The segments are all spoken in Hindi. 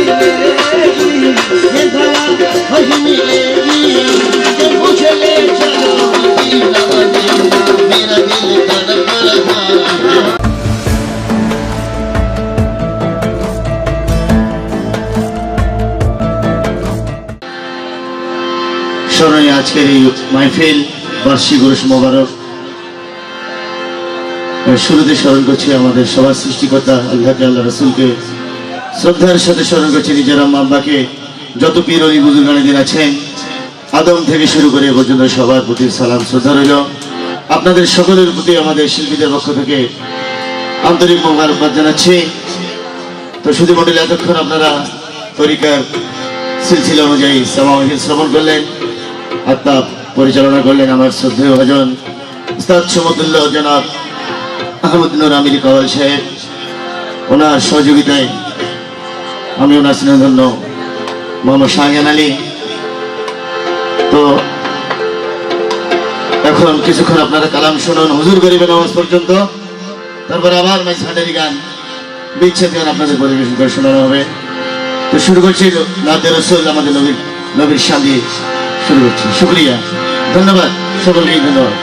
मिलेगी, ये दवा वही मिलेगी जो पूछ ले चलो मदीना मदीना, मेरा दिल तड़प रहा है। স্মরণীয় আজকের এই মাহফিল বার্ষিক উরুস মোবারক। শুরুতে স্মরণ করছি আমাদের সবার সৃষ্টিকর্তা আল্লাহকে, আল্লাহ রাসূলকে শ্রদ্ধার সাথে স্মরণ করছি নিজের আম্মা আব্বাকে, যত পীর ওলি বুজুর্গানীদের আছেন আদম থেকে শুরু করে এ পর্যন্ত সবার প্রতি সালাম শ্রদ্ধা রইল। আপনাদের সকলের প্রতি আমাদের শিল্পীদের পক্ষ থেকে আন্তরিক মোবারকবাদ জানাচ্ছি। তো শুধু মডেল এতক্ষণ আপনারা তরিকার সিলসিলা অনুযায়ী সামাহিল শ্রবণ করলেন, আত্মা পরিচালনা করলেন আমার শ্রদ্ধেয় ভাজন উস্তাদ সমতুল্লাহ জনাব আহমদ নূর আমিরি কাওয়াল সাহেব। ওনার সহযোগিতায় আমি ওনার স্নেহধন্য মোহাম্মদ শাহজাহান আলী। তো এখন কিছুক্ষণ আপনারা কালাম শুনুন হুজুর গরিবের নামাজ পর্যন্ত, তারপর আবার মাই সাডারি গান বিচ্ছেদ গান আপনাদের পরিবেশন করে শোনানো হবে। তো শুরু করছি নাতে রসুল আমাদের নবীর শান দিয়ে শুরু করছি। শুক্রিয়া, ধন্যবাদ সকলকেই, ধন্যবাদ।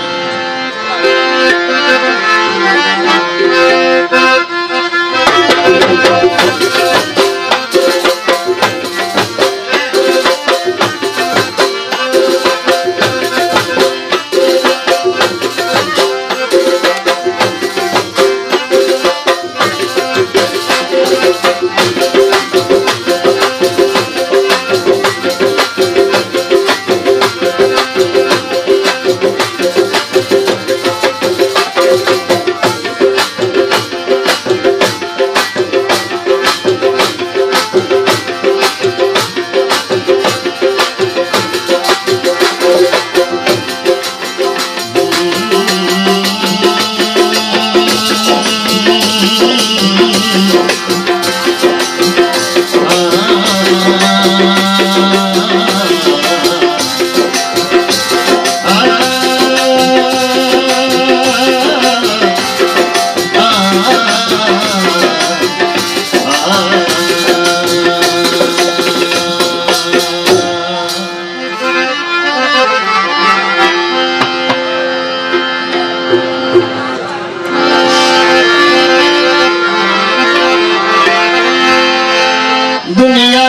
दुनिया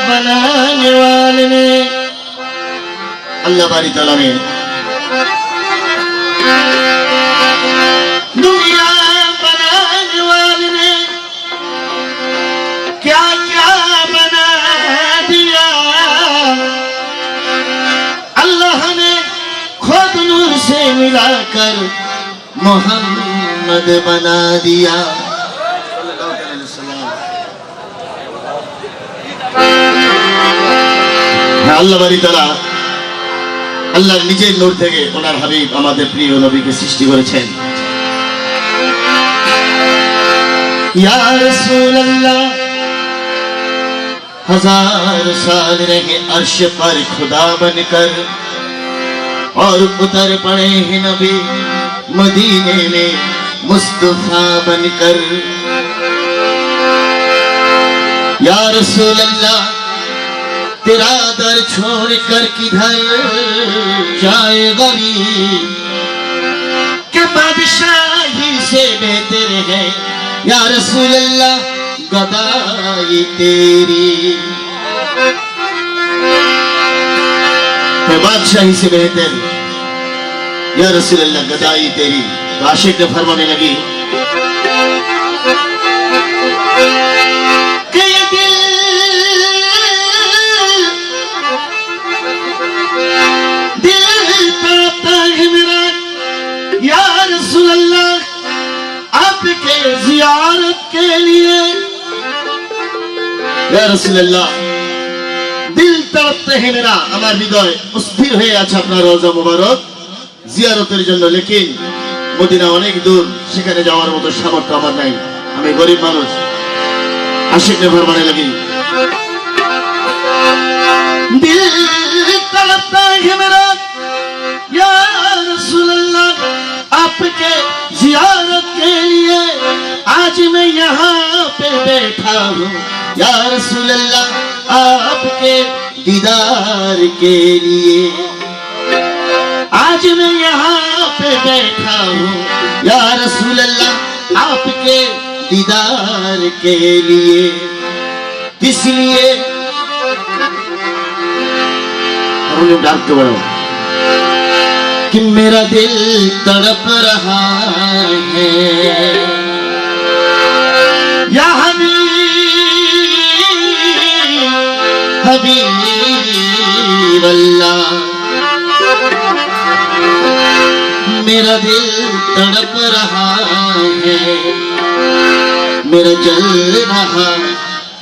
बनाने वाले ने अल्लाह बारी ताला ने दुनिया बनाने वाले ने क्या क्या बना दिया, अल्लाह ने खुद नूर से मिलाकर मोहम्मद बना दिया। আল্লাহ বাড়ি তাআলা আল্লাহর নিজের নূর থেকে ওনার হাবিব আমাদের প্রিয় নবীকে সৃষ্টি করেছেন। ইয়া রাসূলুল্লাহ हजार साल रहे अर्श पर खुदा बनकर और उतर पड़े हैं नबी मदीने में मुस्तफा बनकर। या रसूल अल्लाह तेरा दर छोड़कर किधर जाए गरीब के बादशाही से बेहतर है या रसूल अल्लाह गदाई तेरी। बादशाही से बेहतर या रसूल अल्लाह गदाई तेरी। तो आशिक ने फरमाने लगी आपके जियारत के लिए या रसूल अल्लाह दिल तड़पते हैं मेरा, আমার হৃদয় অস্থির হয়ে আছে আপনার রওজা মুবারক জিয়ারতের জন্য, লেকিন মদিনা অনেক দূর, সেখানে যাওয়ার মতো সামর্থ্য আমার নাই, আমি গরিব মানুষ। আশিক ने फरमाने लगी दिल तड़पता है मेरा या रसूल अल्लाह आपके जियारत के लिए आज मैं यहाँ पे बैठा हूँ या रसूल अल्लाह आपके दीदार के लिए आज मैं यहाँ पे बैठा हूँ या रसूल अल्लाह आपके दीदार के लिए। इसलिए डांटते बड़ो कि मेरा दिल तड़प रहा है या हबीब अल्लाह, मेरा दिल तड़प रहा है, मेरा जल रहा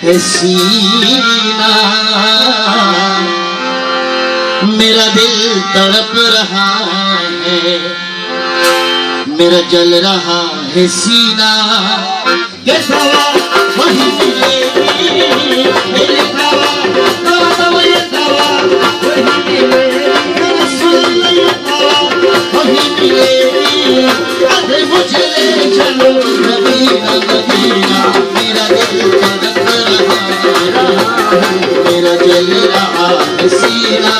है सीना, मेरा दिल तड़प रहा है, मेरा जल रहा है सीना। ये दवा वही मिलेगी, मेरी दवा दवा ये दवा वही मिलेगी, रसूल ये दवा वही मिलेगी। अरे मुझे ले चलो मदीना मदीना, मेरा दिल तड़प रहा है, मेरा जल रहा है सीना,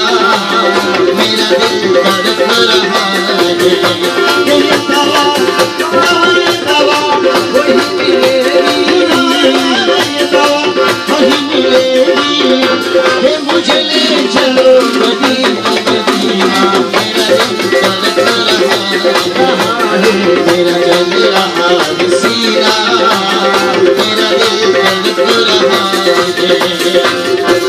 मेरा दिल तड़प रहा है। ये दवा ये दवा वही मिलेगी, ये दवा वही मिलेगी। ये मुझे ले चलो मदीना मदीना, मेरा दिल तड़प रहा है, मेरा जल रहा है सीना, मेरा दिल तड़प रहा है।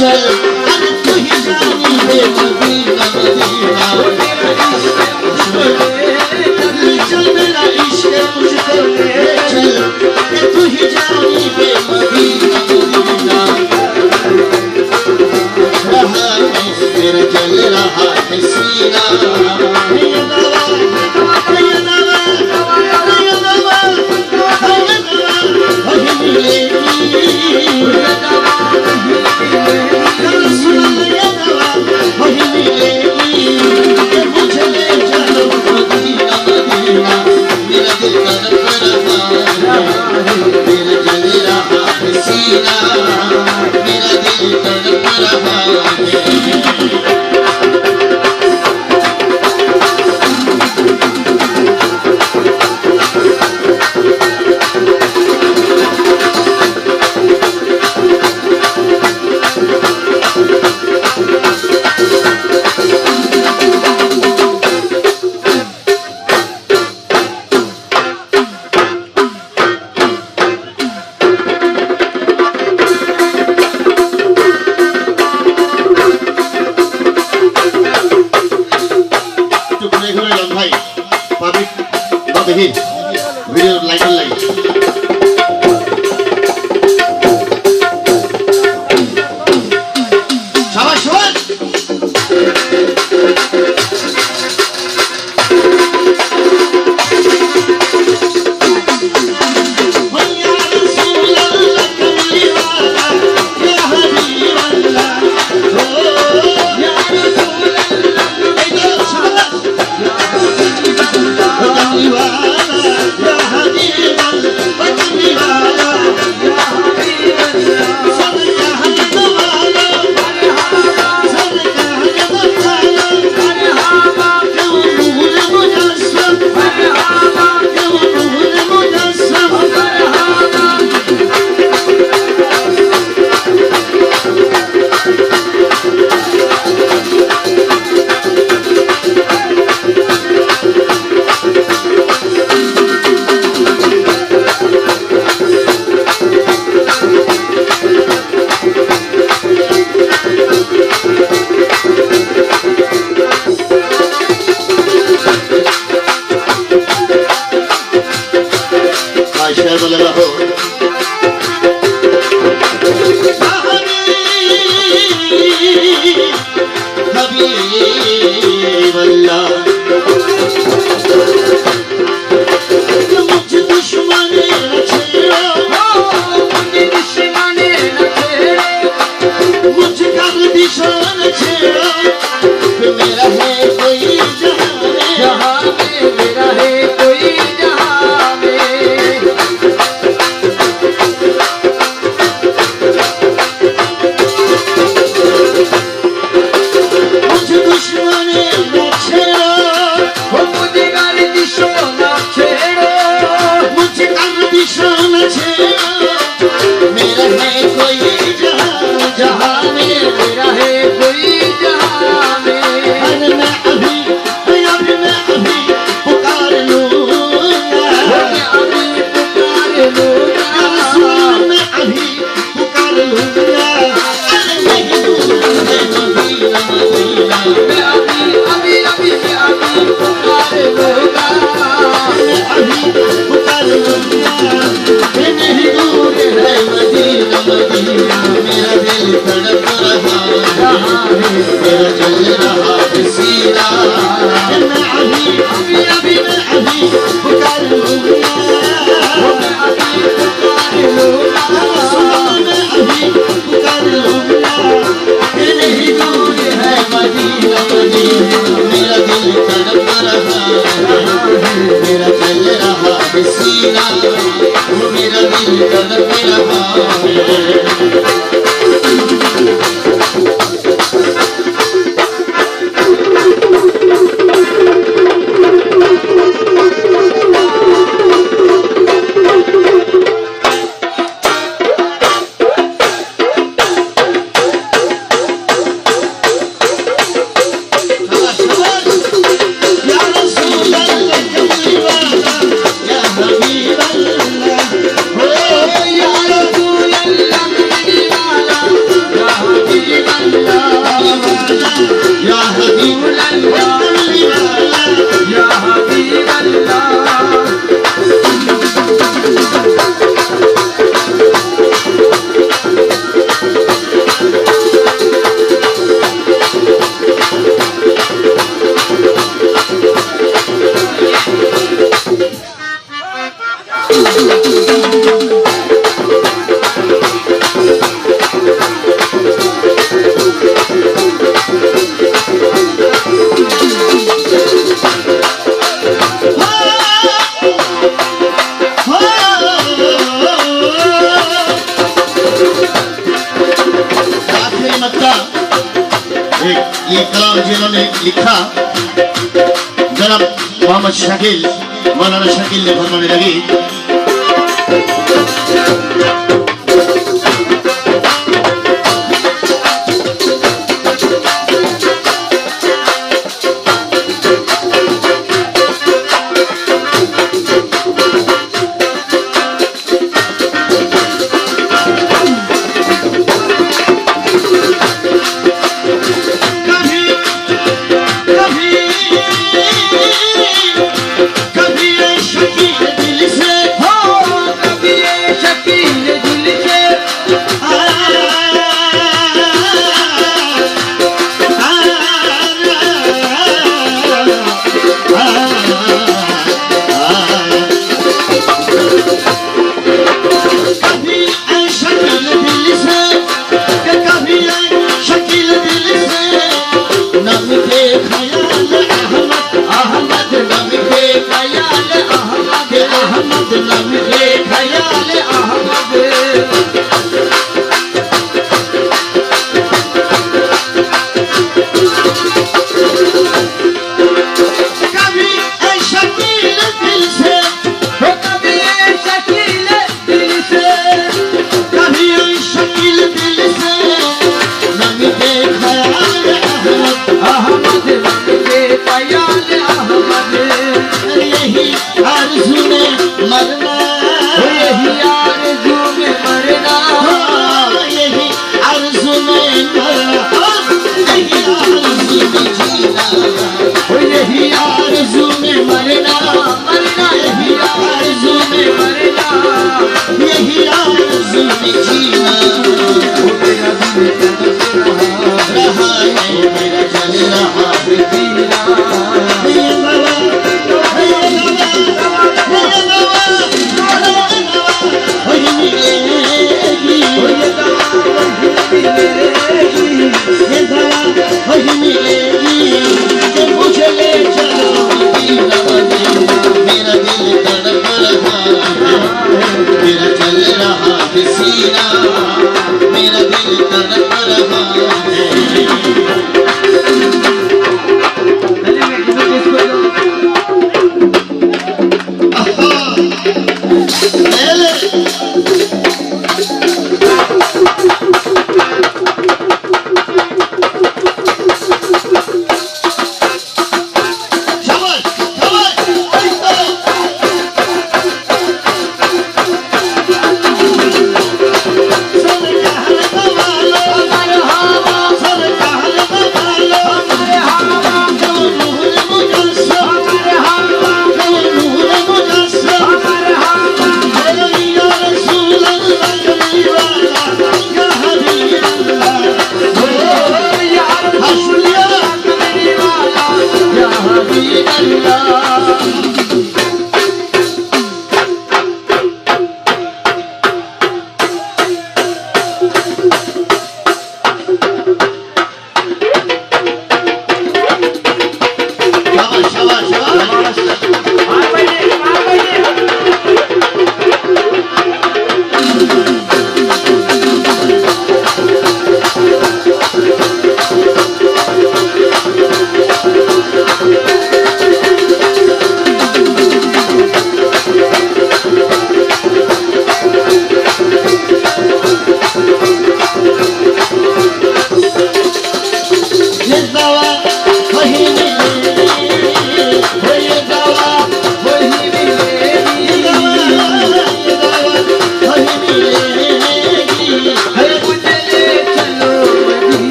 चल अरे तू ही जानी बे मदीना मदीना चल मेरा इश्क मुझको ले चल तू ही जानी बे मदीना मदीना रहा मेरा जल रहा है सीना ভিডিও লাইট সবাই সবাই ये कलाम जिन्होंने लिखा जनाब मोहम्मद शकील मौलाना शकील ने फरमाने लगी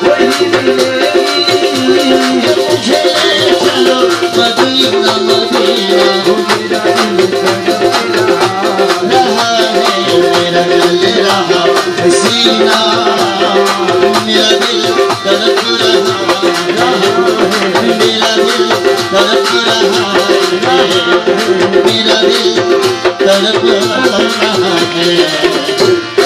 Hoy बिना मेरा दिल तड़प रहा है, मेरा दिल तड़प रहा है, मेरा दिल तड़प रहा है।